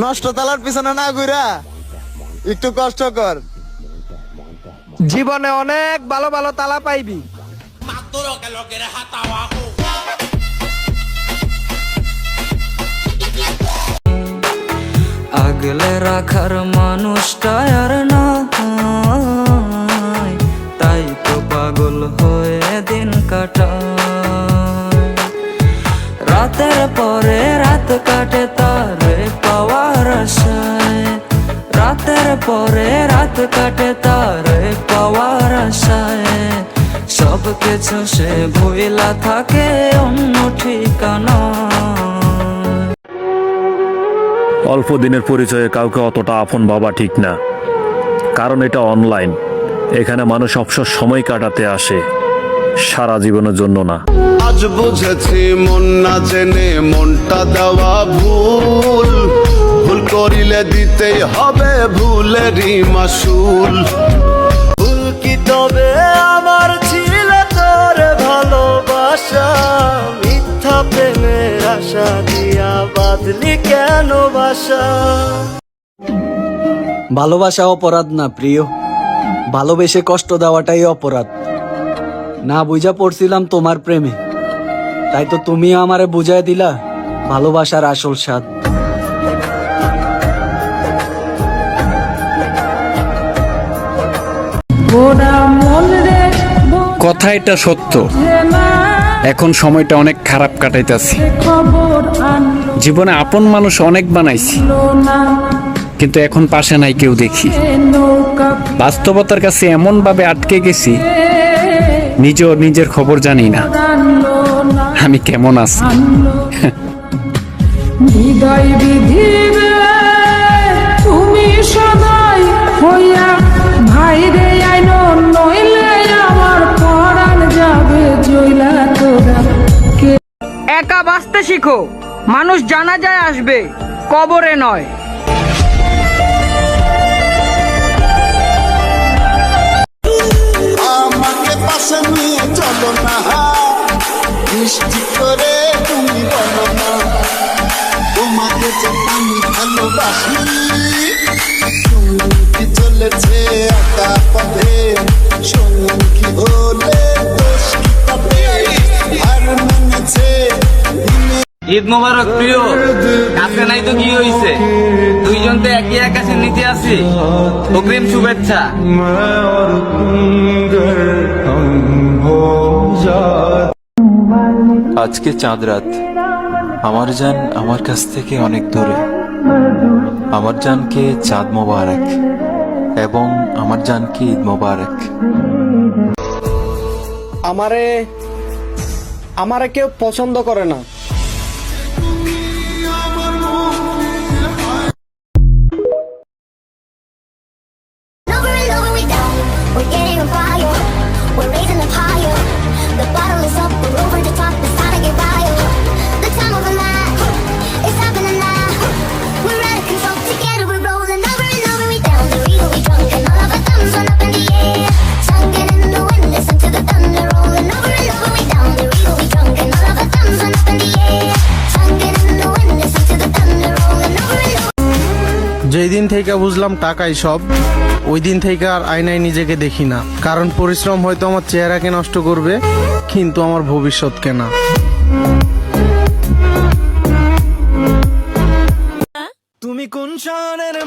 নষ্ট তালার পিছনে না ঘুরা একটু কষ্ট কর, জীবনে অনেক ভালো ভালো তালা পাইবি। আগলে রাখার মানুষটা আর না, তাই তো পাগল হয়ে দিন কাটায়। রাতের পরে রাত কাটে তারে পাওয়ার আশায়, রাতের পরে রাত কাটে তারে পাওয়ার আশায়। সব কিছু সে ভুইলা থাকে অন্য ঠিকানা। অল্প দিনের পরিচয়ে কাউকে অতটা আপন ভাবা ঠিক না, কারণ এটা অনলাইন। এখানে মানুষ অবসর সময় কাটাতে আসে, সারা জীবনের জন্য না। আজ বুঝেছি মন না জেনে মনটা দেওয়া ভুল, ভুল করিলে দিতেই হবে ভুলেরই মাসুল। ভুল কি তবে আমার ছিল তোর ভালোবাসা, মিথ্যা প্রেমের আশা দিয়া বাদলি কেন বাসা। ভালোবাসা অপরাধ না প্রিয়, ভালোবেসে কষ্ট দেওয়াটাই অপরাধ। না বুঝা পড়ছিলাম তোমার প্রেমে, তাই তো তুমি আমারে বুঝাই দিলা ভালোবাসার আসল স্বাদ। কথা এটা সত্য, এখন সময়টা অনেক খারাপ কাটাইতাছি। জীবনে আপন মানুষ অনেক বানাইছি, কিন্তু এখন পাশে নাই কেউ দেখি। বাস্তবতার কাছে এমন ভাবে আটকে গেছি, নিজেও নিজের খবর জানি না আমি কেমন আছি। তুমি সদাই হইয়া ভাইরে আইনো, নইলে আমার পরাণ যাবে জইলা তোরা। একা বাঁচতে শিখো, মানুষ জানাজায় আসবে, কবরে নয়। আমাকে পাশে নিয়ে চলো না, মিষ্টি করে তুমি বলো না, তোমাকে যে আমি ভালোবাসি। সঙ্গী চলেছে একা পথে, সঙ্গী হলে দোষ কি তবে, আর মেনেছে ঈদ মোবারক প্রিয়। কাছে নাই তো কি হইছে, দুইজন তো একই আকাশের নিচে আছি। অগ্রিম শুভেচ্ছা। আজকে চাঁদ রাত, আমার জান আমার কাছ থেকে অনেক দূরে। আমার জানকে চাঁদ মোবারক এবং আমার জানকে ঈদ মোবারক। আমারে কেউ পছন্দ করে না। যেই দিন থেকে বুঝলাম টাকাই সব, ওই দিন থেকে আর আয়নায় নিজেকে দেখি না। কারণ পরিশ্রম হয়তো আমার চেহারাকে নষ্ট করবে, কিন্তু আমার ভবিষ্যৎকে না। তুমি কোন শহরের